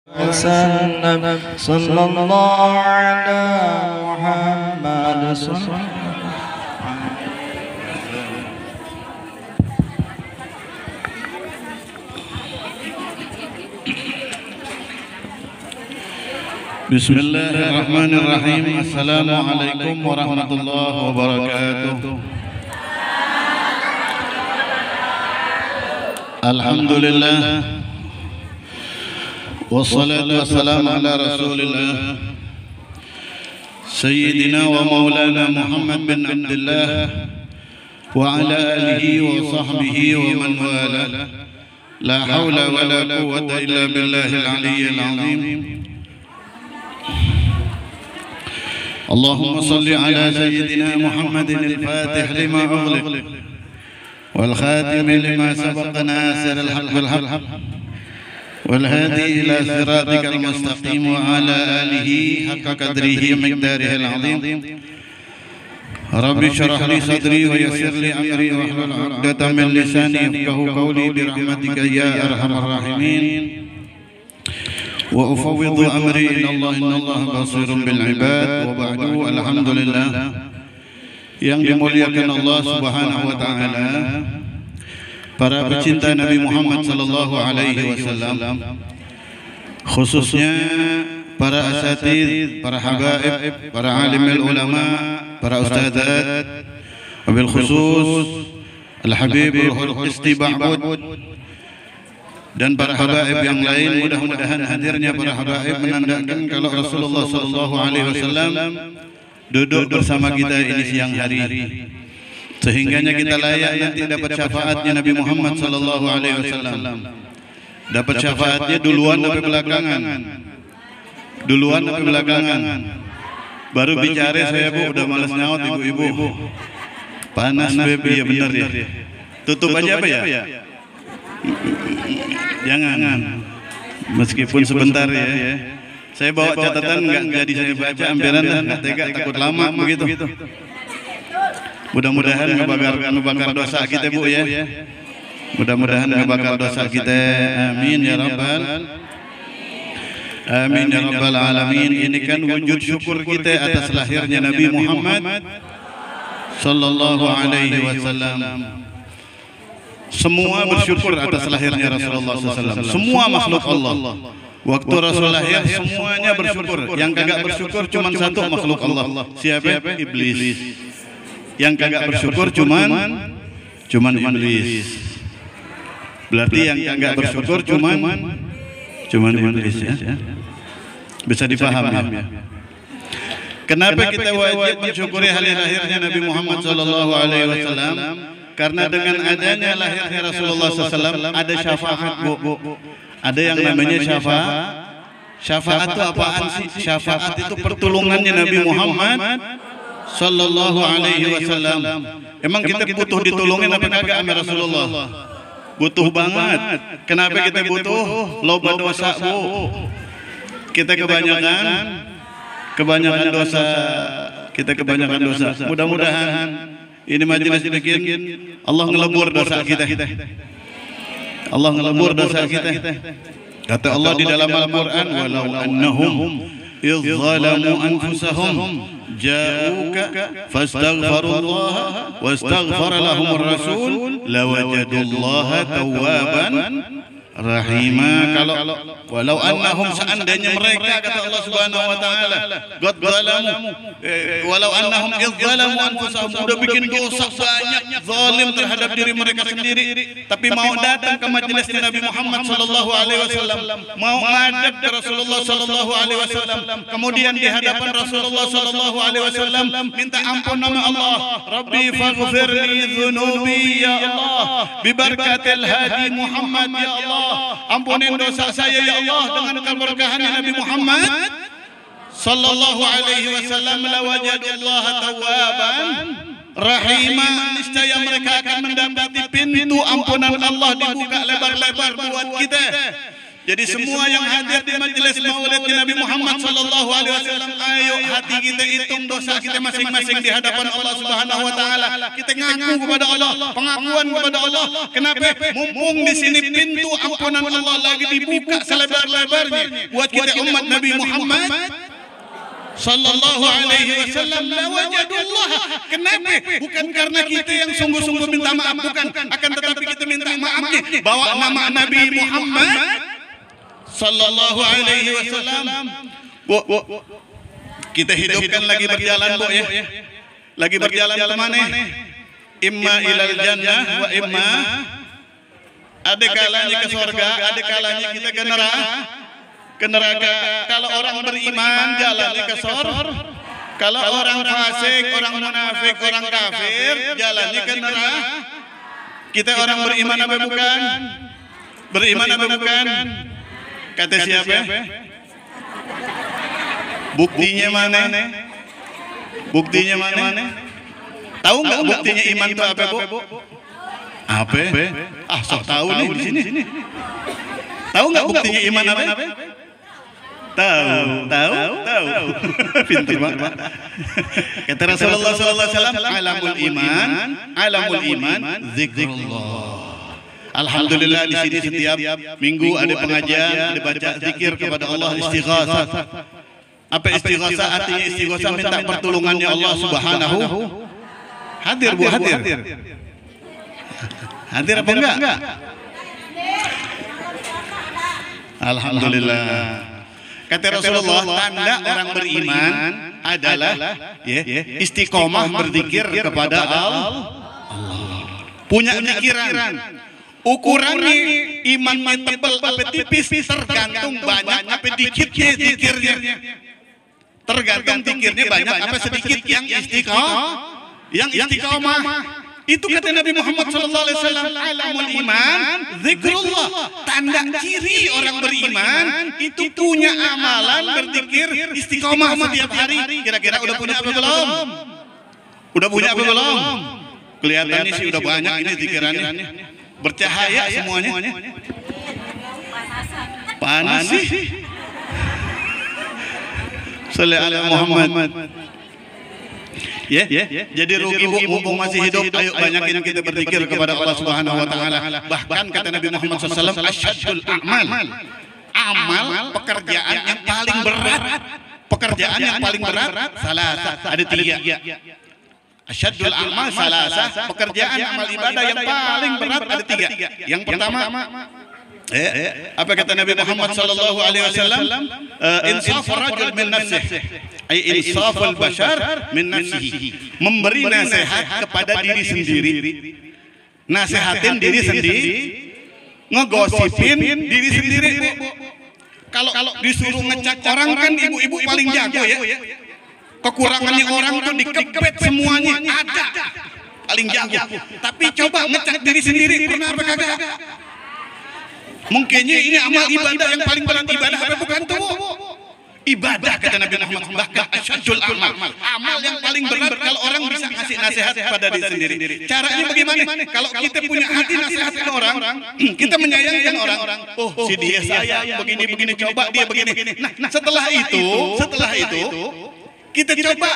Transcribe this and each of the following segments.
وسلم صلى الله على محمد بسم الله الرحمن الرحيم. السلام عليكم ورحمة الله وبركاته. الحمد لله والصلاة والسلام على رسول الله سيدنا ومولانا محمد بن عبد الله وعلى آله وصحبه ومن والاه. لا حول ولا قوة إلا بالله العلي العظيم. اللهم صل على سيدنا محمد الفاتح لما أغلق والخاتم لما سبق ناصر الحق بالحق والهادي إلى صراطك المستقيم وعلى آله حق قدره ومقداره العظيم. رب اشرح لي صدري ويسر لي أمري واحلل عقدة من لساني يفقهوا قولي برحمتك يا أرحم الراحمين. وأفوض أمري إلى الله إن الله بصير بالعباد. وبعد الحمد لله yang dimuliakan Allah Subhanahu wa taala, para pecinta Nabi Muhammad sallallahu alaihi wasallam, khususnya para asatidz, para habaib, para alimul ulama, para ustadzat, wabil khusus Al-Habibul Isti Ba'bud dan para habaib yang lain. Mudah-mudahan hadirnya para habaib menandakan kalau Rasulullah sallallahu alaihi wasallam duduk bersama kita ini siang hari, sehingganya kita layak nanti dapat syafaatnya Nabi Muhammad sallallahu alaihi wasallam. Dapat syafaatnya duluan sampai belakangan. Duluan sampai belakangan. Baru bicara saya, Bu, udah malas nyaut ibu-ibu. Panas baby, ya benar ya. Tutup aja apa ya? Jangan. Meskipun sebentar ya. Saya bawa catatan enggak jadi saya baca ambilan dah, enggak tega, takut lama begitu. Mudah-mudahan ngebakar dosa kita, Bu ya. Mudah-mudahan ngebakar dosa kita. Amin ya rabbal amin ya rabbal alamin. Ini kan wujud syukur kita atas lahirnya Nabi Muhammad sallallahu alaihi wasallam. Semua bersyukur atas lahirnya Rasulullah SAW. Semua makhluk Allah. Waktu Rasul lahir semuanya bersyukur. Yang kagak bersyukur cuma satu makhluk Allah. Siapa? Iblis. Yang kagak bersyukur cuman iblis. Berarti yang kagak bersyukur cuman iblis ya. Bisa dipahami ya. Kenapa kita wajib mensyukuri hari lahirnya Nabi Muhammad sallallahu alaihi wasallam? Karena dengan adanya lahirnya Rasulullah SAW ada syafaat, Bu. Ada yang namanya syafaat. Syafaat itu apaan sih? Syafaat itu pertolongannya Nabi Muhammad sallallahu alaihi wasallam. Emang kita butuh ditolongin apa kagak sama Rasulullah? Butuh banget. Kenapa kita butuh? Loba dosa, Bu. Kita kebanyakan dosa. Kita kebanyakan dosa. Mudah-mudahan ini majelis bikin Allah ngelebur dosa kita. Allah ngelebur dosa kita. Kata Allah di dalam Al-Quran, walau annahum idh zalamu anfusahum ja'uka fastaghfirullaha wastaghfara lahumur rasul lawajadullaha tawwaban rahima. Kalau walau annahum, seandainya mereka, kata Allah Subhanahu wa taala, qad zalamu, walau annahum idz zalamu anfusahum, sudah bikin dosa banyak, zalim terhadap diri mereka sendiri, tapi mau datang ke majelis Nabi Muhammad sallallahu alaihi wasallam, mau ngadep ke Rasulullah sallallahu alaihi wasallam, kemudian di hadapan Rasulullah sallallahu alaihi wasallam minta ampun nama Allah, Rabbi faghfirli dzunubi ya Allah, bi barakatil hadi Muhammad ya Allah, ampunin dosa saya ya Allah dengan keberkahan Nabi Muhammad sallallahu alaihi wasallam, lawajadullaha tawwaban rahimah. Niscaya mereka akan mendapati pintu ampunan Allah dibuka lebar-lebar buat kita. Jadi semua yang hadir di majelis majelis maulid Nabi Muhammad sallallahu alaihi wasallam. Ayo hati kita hitung dosa kita masing-masing di hadapan Allah Subhanahu wa taala. Kita ngaku kepada Allah, pengakuan kepada Allah. Kenapa? Mumpung di sini pintu ampunan Allah lagi dibuka selebar-lebarnya buat kita umat Nabi Muhammad sallallahu alaihi wasallam, la wajadullah. Kenapa? Bukan karena kita yang sungguh-sungguh minta maaf, bukan, akan tetapi kita minta maafnya bawa nama Nabi Muhammad sallallahu alaihi wasallam. Bu, kita hidupkan lagi berjalan, Bu, ya. Lagi berjalan ke mana? Imma ilal jannah wa imma, ada kalanya ke surga, ada kalanya kita ke neraka. Kalau orang beriman jalannya ke surga. Kalau orang fasik, orang munafik, orang kafir jalannya ke neraka. Kita orang beriman apa bukan? Beriman apa bukan? Kata siapa? Buktinya mana? Buktinya mana? Tahu nggak buktinya iman itu apa, Bu? Apa? Ah, sok tahu nih di sini. Tahu nggak buktinya iman apa? Tahu. Pintar banget. Kata Rasulullah sallallahu alaihi wasallam, alamul iman zikrullah. Alhamdulillah di sini setiap minggu ada pengajian, ada baca zikir kepada Allah, istighasah. Apa istighasah? Artinya istighasah minta pertolongannya Allah Subhanahu. Hadir, Bu, hadir. Hadir apa enggak? Alhamdulillah. Kata Rasulullah, tanda orang beriman adalah istiqomah berzikir kepada Allah. Punya pikiran. Ukurannya imannya tebal apa tipis tergantung banyak apa dikitnya zikirnya. Tergantung zikirnya banyak apa sedikit yang istiqomah. Itu kata Nabi Muhammad sallallahu alaihi wasallam, alamul iman zikrullah. Tanda ciri orang beriman itu punya amalan berzikir istiqomah setiap hari. Kira-kira udah punya apa belum? Udah punya apa belum? Kelihatannya sih udah banyak ini zikirannya. Bercahaya semuanya. Panas sih. Sallallahu alaihi Muhammad. Ya, jadi rugi, Bu, mumpung masih hidup, ayo banyakin kita berzikir kepada Allah Subhanahu wa taala. Bahkan kata Nabi Muhammad sallallahu alaihi wasallam, asyadul amal pekerjaan yang paling berat. Pekerjaan yang paling berat salasa, ada 3. Asyadul amal salasa, pekerjaan amal ibadah yang paling berat ada 3. Yang pertama, apa kata Nabi Muhammad sallallahu alaihi wasallam? Insafur rajul min nafsihi, ay insaful bashar min nafsihi. Memberi nasihat kepada diri sendiri. Nasihatin diri sendiri, ngegosipin diri sendiri, Bu. Kalau disuruh ngecak orang kan ibu-ibu paling jago, ya. Kekurangannya orang tuh dikepet semuanya ada. Paling jago. Tapi coba ngecak diri sendiri, pernah apa kagak? Mungkinnya ini amal ibadah yang paling berat. Ibadah apa bukan tuh? Ibadah kata Nabi Muhammad, bahkan asyadul amal yang paling berat kalau orang bisa kasih nasihat pada diri sendiri. Caranya bagaimana? Kalau kita punya hati nasihat ke orang, kita menyayangkan orang. Oh, si dia sayang begini, coba dia begini. Nah, setelah itu kita coba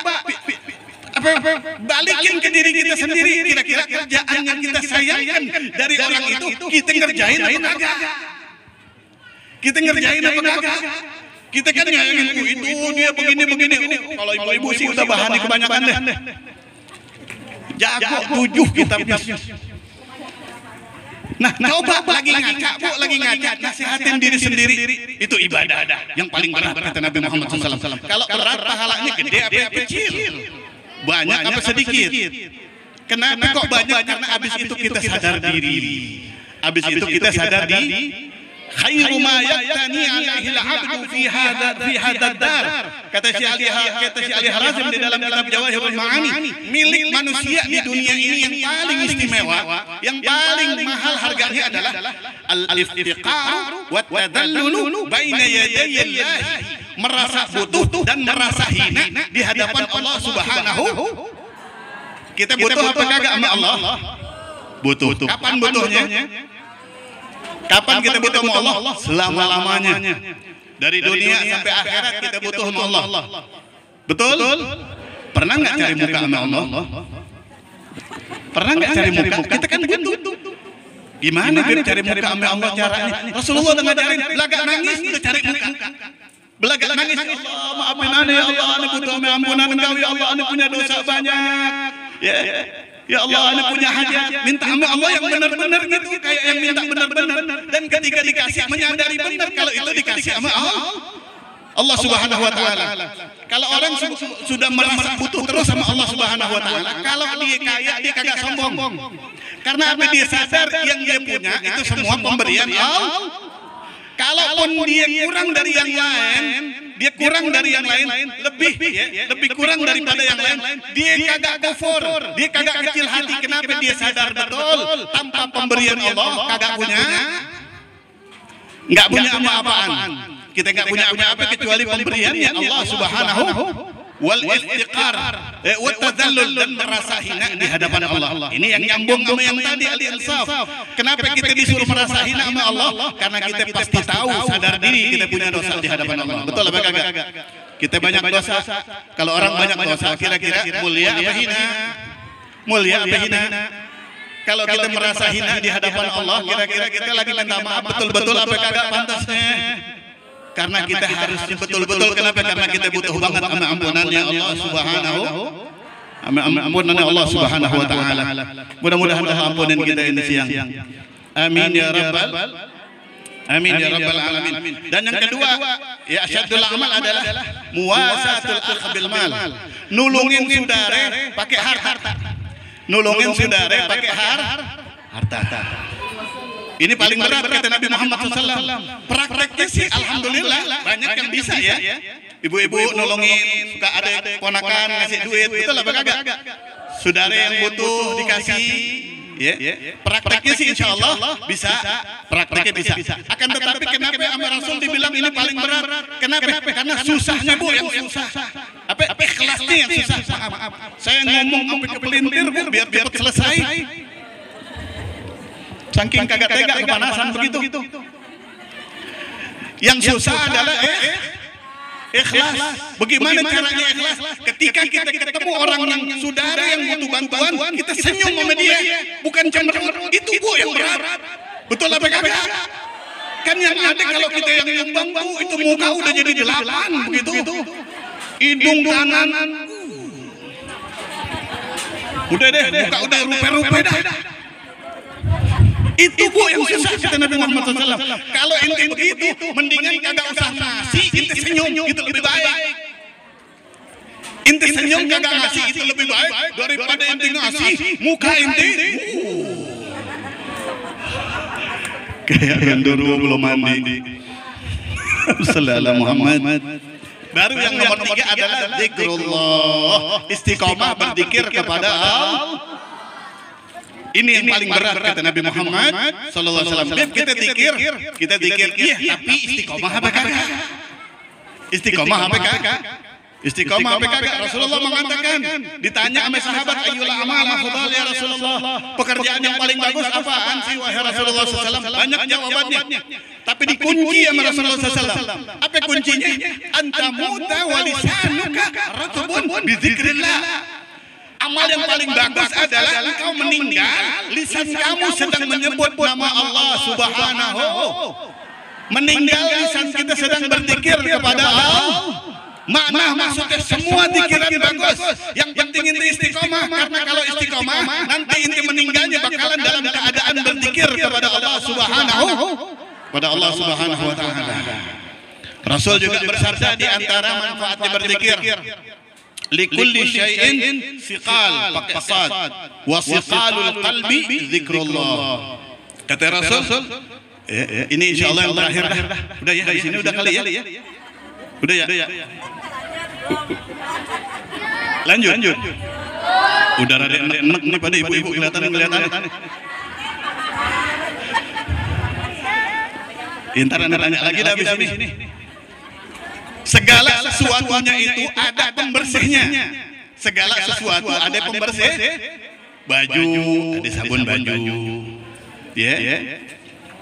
balikin ke diri kita sendiri. Kira-kira kerjaan yang kita sayangkan dari orang itu kita ngerjain apa kagak? Kita ngerjain apa kagak? Kita kan nyayangin itu dia begini. Kalau ibu-ibu sih udah bahani kebanyakan deh. Jago 7 kitabnya. Nah, coba lagi ngaca, nasihatin diri sendiri. Itu ibadah yang paling berat kata Nabi Muhammad SAW. Kalau berat pahalanya gede apa kecil? Banyak apa sedikit? Kenapa kok banyak? Karena abis itu kita sadar diri. Abis itu kita sadar diri. Khairu ma yaktani alaihi al-'abdu fi hadha dar. Kata si Ali Harazim di dalam kitab Jawahirul Ma'ani, milik manusia di dunia ini yang paling istimewa, yang paling mahal harganya adalah al-iftiqar wa tadallulu baina yadayi Allah. Merasa butuh dan merasa hina di hadapan Allah Subhanahu. Kita butuh apa kagak sama Allah? Butuh. Kapan butuhnya? Kapan kita butuh sama Allah? Selama-lamanya. Dari dunia sampai akhirat kita butuh sama Allah. Betul? Pernah nggak cari muka sama Allah? Pernah nggak cari muka? Kita kan butuh. Gimana Beb cari muka sama Allah caranya? Rasulullah udah ngajarin, belagak nangis udah cari muka. Belagak nangis, ya Allah maafin ane ya Allah, ane butuh ampunan Engkau ya Allah, ane punya dosa banyak. Ya Allah, ane punya hajat, minta sama Allah yang benar-benar gitu, kayak yang minta benar-benar. Dan ketika dikasih menyadari benar kalau itu dikasih sama Allah Subhanahu wa taala. Kalau orang sudah merasa butuh terus sama Allah Subhanahu wa taala, kalau dia kaya dia kagak sombong. Karena apa? Dia sadar yang dia punya itu semua pemberian Allah. Kalaupun dia kurang dari yang lain, lebih kurang daripada yang lain, dia kagak kufur, dia kagak kecil hati. Kenapa? Dia sadar betul tanpa pemberian Allah kagak nggak punya apa-apaan. Kita nggak punya apa-apa kecuali pemberiannya Allah Subhanahu wal iftiqar wa tadallul, dan merasa hina di hadapan Allah. Ini yang nyambung sama yang tadi al-insaf. Kenapa kita disuruh merasa hina sama Allah? Karena kita pasti tahu, sadar diri kita punya dosa di hadapan Allah. Betul apa kagak? Kita banyak dosa. Kalau orang banyak dosa, kira-kira mulia apa hina? Mulia apa hina? Kalau kita merasa hina di hadapan Allah, kira-kira kita lagi minta maaf betul-betul apa kagak pantasnya? Karena kita harusnya betul-betul. Kenapa? Karena kita butuh banget sama ampunannya Allah Subhanahu, ampunannya Allah Subhanahu wa taala. Mudah-mudahan Allah ampunin kita ini siang. Amin ya rabbal alamin. Dan yang kedua, ya asyadul amal adalah muwasatul akh bil mal. Nulungin saudara pakai harta. Nulungin saudara pakai harta. Ini paling berat kata Nabi Muhammad SAW. Prakteknya sih alhamdulillah banyak yang bisa ya. Ibu-ibu nolongin, suka ada ponakan ngasih duit, betul apa kagak? Saudara yang butuh dikasih, ya. Prakteknya sih insya Allah bisa, prakteknya bisa. Akan tetapi kenapa sama Rasul dibilang ini paling berat? Kenapa? Karena susahnya Bu yang susah. Apa ikhlasnya yang susah? Maaf. Saya ngomong sampai kepelintir Bu biar cepat selesai. Saking kagak tega kepanasan begitu. Yang susah adalah ikhlas. Bagaimana caranya ikhlas? Ketika kita ketemu orang yang saudara yang butuh bantuan, kita senyum sama dia, bukan cemberut. Itu Bu yang berat. Betul apa kagak? Kan yang ada kalau kita yang nyumbang Bu, itu muka udah jadi 8 begitu. Hidung kanan. Udah deh, muka udah rupa-rupa dah. Itu Bu yang susah kata Nabi Muhammad SAW. Kalau ente begitu, mendingan kagak usah ngasih, ente senyum, itu lebih baik. Ente senyum kagak ngasih, itu lebih baik daripada ente ngasih, muka ente kayak gendero belum mandi. Sallallahu Muhammad. Baru yang nomor 3 adalah zikrullah, istiqomah berzikir kepada Allah. Ini yang paling berat kata Nabi Muhammad sallallahu alaihi wasallam. Kita zikir, iya, tapi istiqomah apa kagak? Istiqomah apa kagak? Istiqomah apa kagak? Rasulullah mengatakan, ditanya sama sahabat, ayyul amal afdal ya Rasulullah? Pekerjaan yang paling bagus apaan sih wahai Rasulullah sallallahu alaihi wasallam? Banyak jawabannya. Tapi dikunci sama Rasulullah sallallahu alaihi wasallam. Apa kuncinya? Anta muta wa lisanuka ratbun bi dzikrillah. Amal yang paling bagus adalah engkau meninggal, lisan kamu sedang menyebut nama Allah Subhanahu. Meninggal lisan kita sedang berzikir kepada Allah. Maksudnya semua zikiran bagus. Yang penting inti istiqomah, karena kalau istiqomah nanti inti meninggalnya bakalan dalam keadaan berzikir kepada Allah Subhanahu, pada Allah Subhanahu wa taala. Rasul juga bersabda di antara manfaatnya berzikir, likulli syai'in siqal, pakai sad, wa siqalul qalbi zikrullah. Kata Rasul, ini insyaallah yang terakhir dah. Udah ya, di sini udah kali ya. Udah ya. Lanjut. Udah rada enak nih pada ibu-ibu kelihatan. Ntar nanya lagi dah habis ini. Segala sesuatunya itu ada pembersihnya. Segala sesuatu ada pembersih. Baju, ada sabun baju. Ya.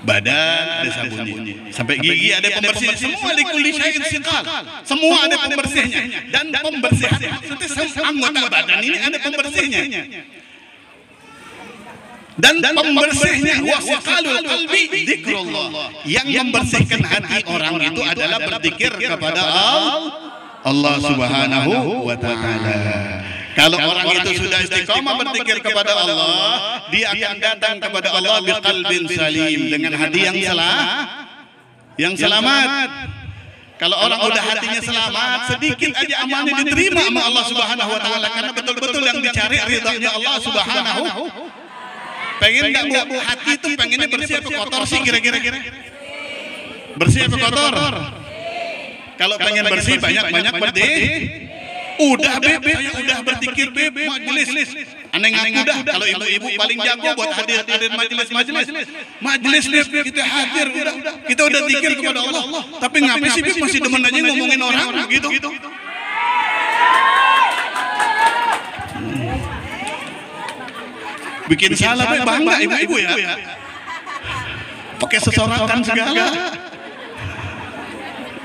badan ada sabunnya, sampai gigi ada pembersih, semua di kulli syai'in siqal, semua ada pembersihnya. Dan pembersihan maksudnya anggota badan ini ada pembersihnya. Dan pembersihnya wasiqalul qalbi dzikrullah, yang membersihkan hati orang itu adalah berzikir kepada Allah Subhanahu wa taala. Kalau orang itu sudah istiqamah berzikir kepada Allah, dia akan datang kepada Allah biqalbin salim, dengan hati yang selamat. Kalau orang udah hatinya selamat, sedikit aja amalnya diterima sama Allah Subhanahu wa taala, karena betul-betul yang dicari ridhanya Allah Subhanahu. Pengen nggak Bu? Hati itu pengennya bersih apa kotor sih kira-kira? Bersih apa kotor? Kalau pengen bersih banyak-banyak udah udah berzikir majelis. Aneh udah. Kalau ibu-ibu paling jago buat hadir majelis kita hadir udah. Kita udah zikir kepada Allah. Tapi ngapain sih masih demen aja ngomongin orang begitu? Bikin salah bangga ibu-ibu ya. Pakai sesorakan segala.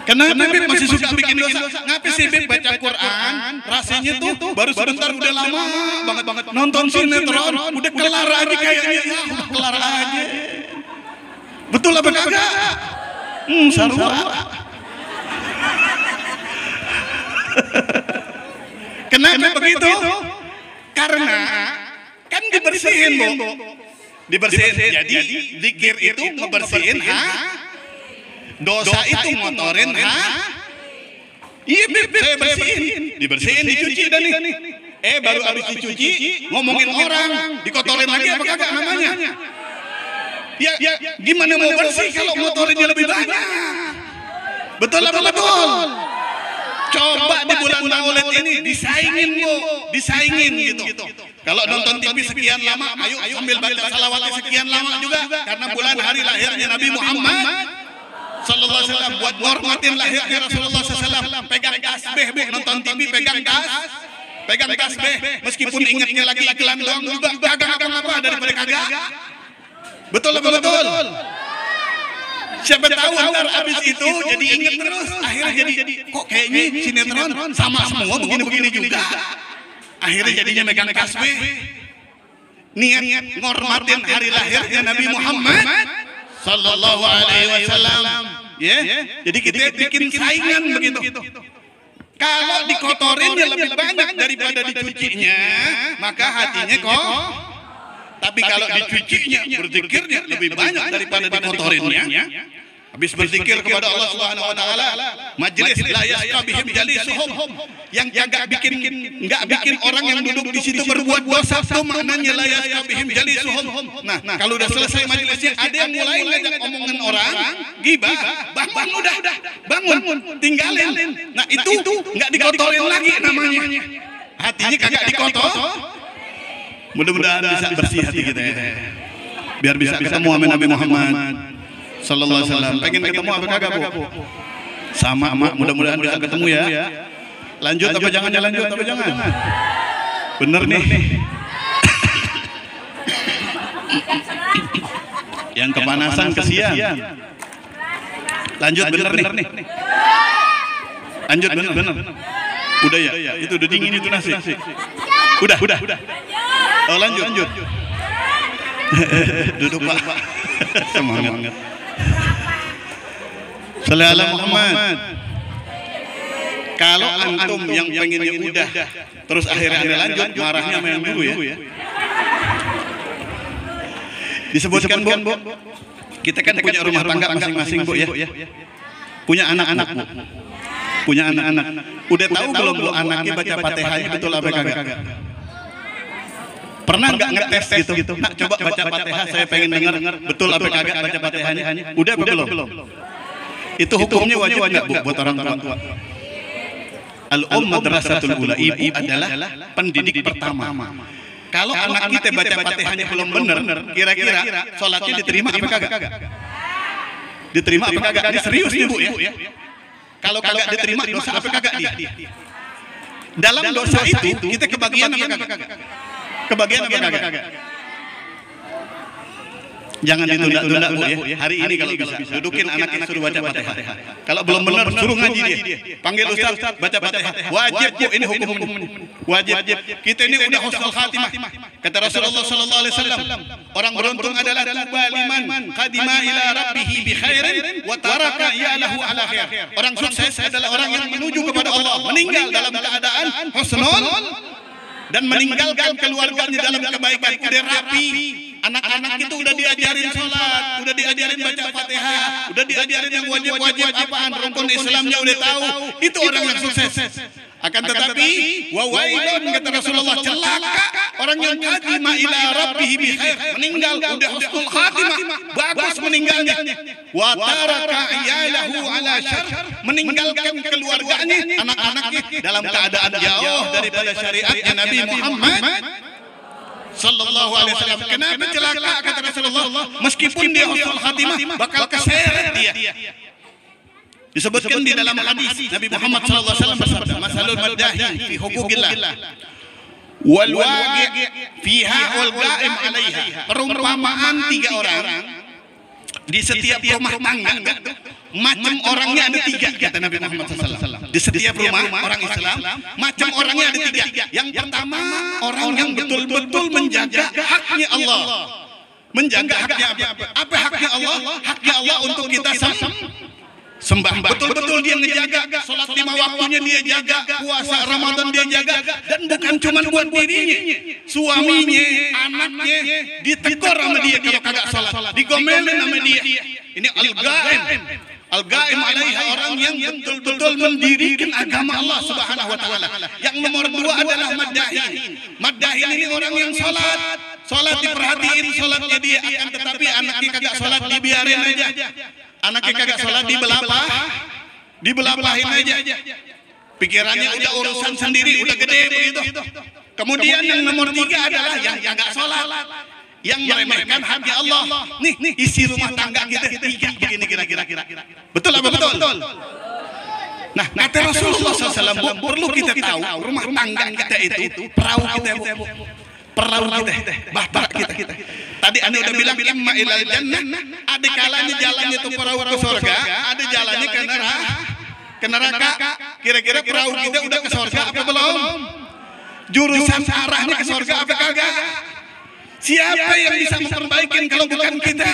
Kenapa Beb masih suka bikin dosa? Ngapain sih Beb baca Quran? Rasanya tuh baru sebentar udah lama banget nonton sinetron, udah kelar aja kayaknya. Ya, udah kelar aja. Betul apa kagak? Sarua. Kenapa begitu? Karena kan dibersihin, Bu. Dibersihin. Jadi zikir itu ngebersihin dosa itu ngotorin iya Beb, saya bersihin. Dibersihin, dicuci dan nih. Baru habis dicuci ngomongin orang, dikotorin lagi apa kagak namanya? Ya gimana mau bersih kalau ngotorinnya lebih banyak? Betul apa betul? Coba di bulan Maulid ini disaingin Bu, disaingin gitu. Kalau nonton TV sekian lama, ayo sambil baca salawat sekian lama juga, karena bulan hari lahirnya Nabi Muhammad sallallahu alaihi wasallam, buat ngormatin lahirnya Rasulullah sallallahu, pegang tasbih Bu, nonton TV pegang tasbih, meskipun ingatnya lagi iklan doang juga kagak apa-apa daripada kagak. Betul apa betul? Siapa tahu ntar abis itu jadi ingat terus, akhirnya jadi kok kayaknya sinetron sama semua begini-begini juga. Akhirnya jadinya megang tasbih, niat ngormatin hari lahirnya Nabi Muhammad sallallahu alaihi wasallam. Ya, jadi kita bikin saingan begitu. Kalau dikotorin ya lebih banyak daripada dicucinya, maka hatinya kok. Tapi kalau dicucinya, berzikirnya lebih banyak daripada dikotorinnya. Habis berzikir kepada Allah Subhanahu wa taala, majelis la yasqabihim jalisuhum, yang enggak bikin orang yang duduk di situ berbuat dosa, itu maknanya la yasqabihim jalisuhum. Nah, kalau udah selesai majelisnya ada yang mulai ngajak omongan orang, gibah, bangun, tinggalin. Nah, itu enggak dikotorin lagi namanya. Hatinya kagak dikotor. Mudah-mudahan bisa bersih hati kita ya. Biar bisa ketemu sama Nabi Muhammad sallallahu alaihi wasallam. Pengen ketemu apa kagak Bu? Sama mudah-mudahan bisa ketemu ya. Lanjut apa jangan? Bener nih. Yang kepanasan kesian. Lanjut bener nih. Lanjut bener. Udah ya? Itu udah dingin itu nasi. Udah. Oh lanjut. Duduk Pak. Semangat. Sallallahu Muhammad. Kalau antum yang pengennya udah, terus akhirnya lanjut, marahnya sama yang dulu ya. Disebutkan Bu, kita kan punya rumah tangga masing-masing Bu ya. Punya anak-anak Bu. Punya anak-anak. Udah tahu belum Bu anaknya baca Fatihahnya betul apa kagak? Pernah nggak ngetes gitu? Nak coba baca Fatihah, saya pengen dengar betul apa kagak baca Fatihahnya. Udah apa belum? Itu hukumnya wajib nggak Bu buat orang tua? Al-Umm Madrasatul Ula, ibu adalah pendidik pertama. Kalau anak kita baca Fatihahnya belum benar, kira-kira sholatnya diterima apa kagak? Diterima apa kagak? Ini serius nih Bu ya. Kalau kagak diterima dosa apa kagak dia? Dalam dosa itu kita kebagian apa kagak? Kebagian apa kagak? Jangan ditunda-tunda Bu ya. Hari ini kalau bisa dudukin anaknya suruh baca Fatihah. Kalau belum benar suruh ngaji dia. Panggil ustaz baca Fatihah. Wajib Bu, ini hukum wajib. Kita ini udah husnul khatimah. Kata Rasulullah sallallahu alaihi wasallam, orang beruntung adalah liman qadima ila rabbih bi khairin wa taraka ya'lahu ala khair. Orang sukses adalah orang yang menuju kepada Allah, meninggal dalam keadaan husnul dan meninggalkan keluarganya dalam kebaikan. Udah rapi, anak-anak itu udah diajarin sholat, udah diajarin baca Fatihah, udah diajarin yang wajib-wajib apaan, rukun Islamnya udah tahu. Itu orang yang sukses. Akan tetapi wa wailun, kata Rasulullah, celaka orang yang qadima ila rabbih bi khair, meninggal udah husnul khatimah, bagus meninggalnya. Wa taraka iyalahu ala syarr, meninggalkan keluarganya, anak-anaknya dalam keadaan jauh daripada syariatnya Nabi Muhammad sallallahu alaihi wasallam. Kenapa celaka, kata Rasulullah? Meskipun dia husnul khatimah, bakal keseret dia. Disebutkan di dalam hadis Nabi Muhammad sallallahu alaihi wasallam bersabda, "Masalul maddahin fi huquqillah wal waqi' fiha wal qa'im 'alaiha." Perumpamaan tiga orang di setiap rumah tangga, macam orangnya ada tiga, kata Nabi Muhammad sallallahu alaihi wasallam. Di setiap rumah orang Islam, macam orangnya ada tiga. Yang pertama, orang yang betul-betul menjaga haknya Allah. Menjaga haknya apa? Apa haknya Allah? Haknya Allah untuk kita sembah. Betul-betul dia ngejaga, salat 5 waktunya dia jaga, puasa Ramadan dia jaga, dan bukan cuma buat dirinya, suaminya, anaknya ditegur sama dia kalau kagak salat, digomelin sama dia. Ini al-ghaim alaiha, orang yang betul-betul mendirikan agama Allah Subhanahu wa taala. Yang nomor 2 adalah maddahin. Maddahin ini orang yang salat diperhatiin salatnya dia, akan tetapi anaknya kagak salat dibiarin aja. Anaknya kagak sholat dibelapahin aja. Pikirannya udah urusan sendiri, udah gede begitu. Kemudian yang nomor 3 adalah yang kagak sholat, yang meremehkan haknya Allah. Nih isi rumah tangga kita 3 begini kira-kira. Betul apa betul? Nah, kata Rasulullah SAW, perlu kita tahu rumah tangga kita itu perahu kita, Bu. Perahu kita, bahtera kita. Tadi Anda udah bilang imma ilal jannah, ada kalanya jalannya itu perahu ke surga, ada jalannya ke neraka. Kira-kira perahu kita udah ke surga apa belum? Jurusan arahnya ke surga apa kagak? Siapa yang bisa memperbaiki kalau bukan kita?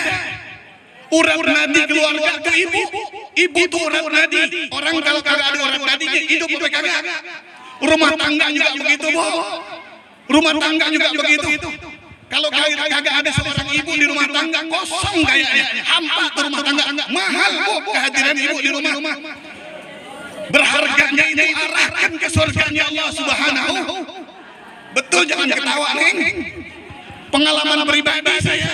Urat nadi keluarga itu ibu tuh urat nadi. Orang kalau kagak ada urat nadinya hidup apa kagak? Rumah tangga juga begitu, Bu. Rumah tangga juga begitu. Kalau kagak ada seorang ibu di rumah tangga, kosong kayaknya. Hampa tuh rumah tangga. Mahal, Bu, kehadiran ibu di rumah. Berharganya itu arahkan ke surganya Allah Subhanahu. Betul, jangan ketawa, Neng. Pengalaman pribadi saya.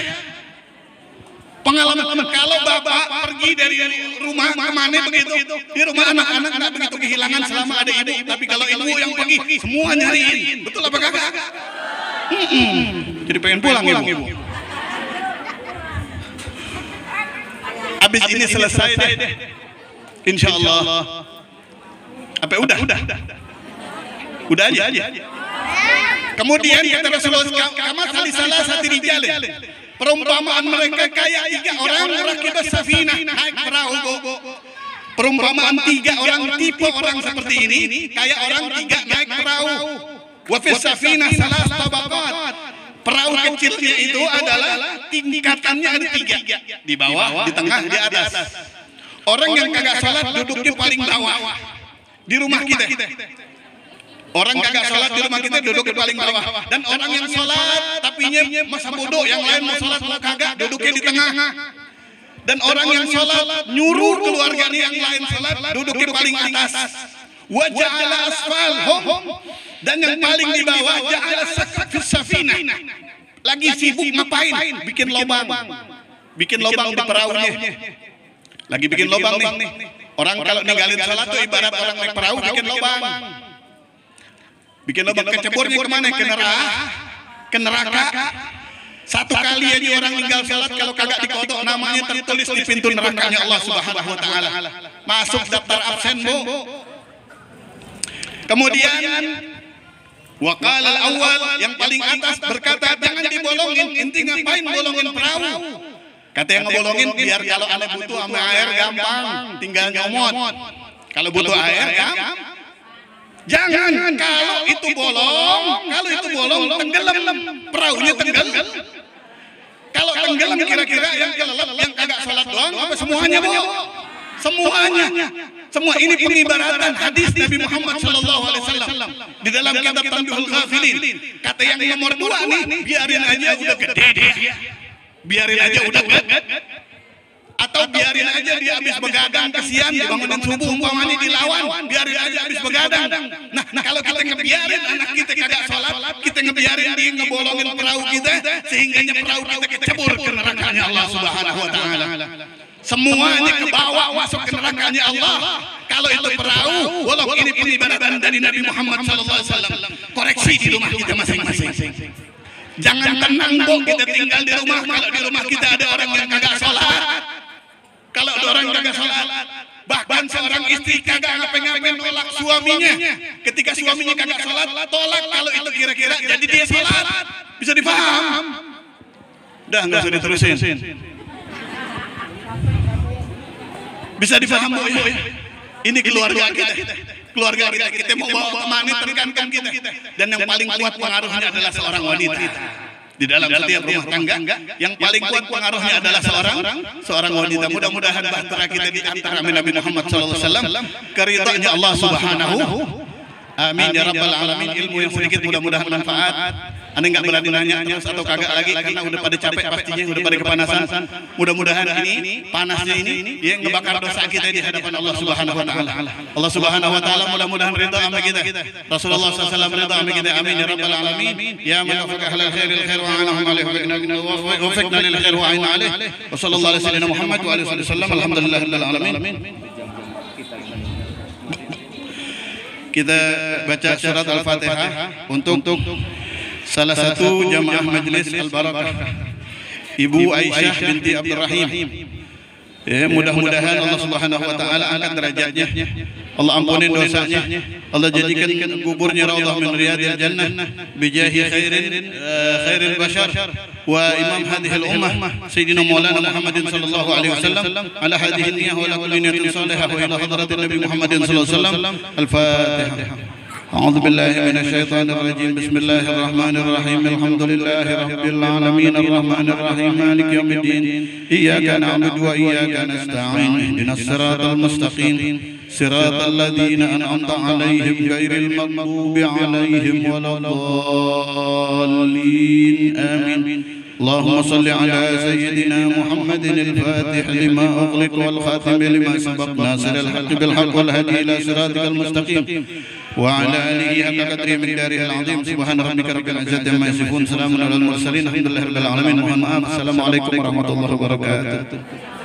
Pengalaman kalau bapak pergi dari rumah kemana begitu, di rumah anak-anak nggak begitu kehilangan selama ada ibu. Tapi kalau ibu yang pergi, semua nyariin. Betul apa kagak? Jadi pengen pulang ibu. Habis ini selesai deh, insya Allah. Apa udah aja. Kemudian kata Rasulullah, kama salah satu rijalin. Perumpamaan mereka kayak 3 orang rakibas safinah, naik perahu. Perumpamaan 3 orang, tipe orang seperti ini kayak orang 3 naik perahu. Wa fis safinah salas tabaqat. Perahu kecilnya itu adalah tingkatannya ada 3, di bawah, di tengah, di atas. Orang yang kagak salat duduknya paling bawah di rumah kita. Orang kagak sholat di rumah kita duduk di paling bawah. Dan orang yang sholat tapinya masa bodoh, yang lain mau sholat mau kagak duduknya di tengah. Dan orang yang sholat nyuruh keluarganya yang lain sholat duduknya paling atas. Wa ja'ala asfalhum, dan yang paling di bawah ja'ala sakfis safinah. Lagi sibuk ngapain? Bikin lubang di perahunya. Lagi bikin lubang nih. Orang kalau ninggalin sholat tuh ibarat orang naik perahu bikin lubang. Bikin lubang keceburnya kemana? Ke neraka. Satu kali aja orang tinggal sholat kalau kagak dikodok namanya tertulis di pintu nerakanya Allah Subhanahu wa taala. Masuk daftar absen, Bu. Kemudian waqala al-awwal, yang paling atas berkata, jangan dibolongin. Inti ngapain bolongin perahu? Kata yang ngebolongin biar kalau ane butuh sama air gampang, tinggal nyomot. Kalau butuh air jangan kalau itu bolong tenggelam, perahunya tenggelam. Kalau tenggelam kira-kira yang kelelep yang kagak sholat doang apa semuanya, Bu? Semua ini pengibaratan hadis Nabi Muhammad sallallahu alaihi wasallam di dalam kitab Tanbihul Ghafilin. Kata yang nomor 2 nih, biarin aja udah gede dia. Biarin aja udah gede. Atau biarin aja dia habis begadang kesian dibangunin subuh umpamanya dilawan, biarin aja habis begadang. Nah, kalau kita ngebiarin anak kita kagak sholat, kita ngebiarin dia ngebolongin perahu kita sehingganya perahu kita kecebur ke nerakanya Allah Subhanahu wa taala. Semuanya ke bawah masuk ke nerakanya Allah. Kalau itu perahu, walaupun ini pengibaratan dari Nabi Muhammad sallallahu alaihi wasallam, koreksi di rumah kita masing-masing. Jangan tenang, Bu, kita tinggal di rumah kalau di rumah kita ada orang yang kagak sholat. Kalau ada orang kagak sholat, bahkan seorang istri kagak ngapain-ngapain nolak suaminya. Ketika suaminya kagak sholat, tolak kalau itu kira-kira jadi dia sholat. Bisa dipaham? Dah nggak usah diterusin. Bisa dipaham, Bu? Ini keluarga kita. Kita mau bawa kemana tergantung kita. Dan yang paling kuat pengaruhnya adalah seorang wanita. Di dalam setiap rumah tangga yang paling kuat pengaruhnya adalah seorang wanita. Mudah-mudahan bahtera kita diantar amin Nabi Muhammad sallallahu alaihi wasallam keridhaannya Allah Subhanahu. Amin ya rabbal alamin. Ilmu yang sedikit mudah-mudahan manfaat. Anda nggak berani nanya terus atau kagak lagi karena udah pada capek pastinya, udah pada kepanasan. Mudah-mudahan ini panasnya ini yang ngebakar dosa kita di hadapan Allah Subhanahu wa taala. Allah Subhanahu wa taala mudah-mudahan ridha sama kita. Rasulullah sallallahu alaihi wasallam ridha sama kita. Amin ya rabbal alamin. Ya man wafaqa halal khairil khair wa anahum alaihi wa wafiqna lil khair wa a'in alaihi. Wa sallallahu alaihi wasallam Muhammad wa alihi wasallam. Alhamdulillahirabbil alamin. Kita baca surat Al-Fatihah untuk salah satu jamaah majelis Al-Barakah, Ibu Aisyah binti Abdurrahim. Mudah-mudahan Allah Subhanahu wa taala angkat derajatnya. Allah ampunin dosanya. Allah jadikan kuburnya raudhah min riyadil jannah bijahi khairil bashar wa imam hadhihi al-ummah sayyidina maulana Muhammadin sallallahu alaihi wasallam ala hadhihi niyyah wa ala kulli niyatin salihah wa ila hadratin nabi Muhammadin sallallahu alaihi wasallam. Al-Fatihah. أعوذ بالله من الشيطان الرجيم بسم الله الرحمن الرحيم الحمد لله رب العالمين الرحمن الرحيم مالك يوم الدين إياك نعبد وإياك نستعين اهدنا الصراط المستقيم صراط الذين أنعمت عليهم غير المغضوب عليهم ولا الضالين آمين اللهم صل على سيدنا محمد الفاتح لما أغلق والخاتم لما سبق ناصر الحق بالحق والهدي إلى صراطك المستقيم وعلى آله حق قدره مقداره العظيم سبحان ربك رب العزة عما يصفون سلام على المرسلين الحمد لله رب العالمين. Mohon maaf. Assalamualaikum warahmatullahi wabarakatuh.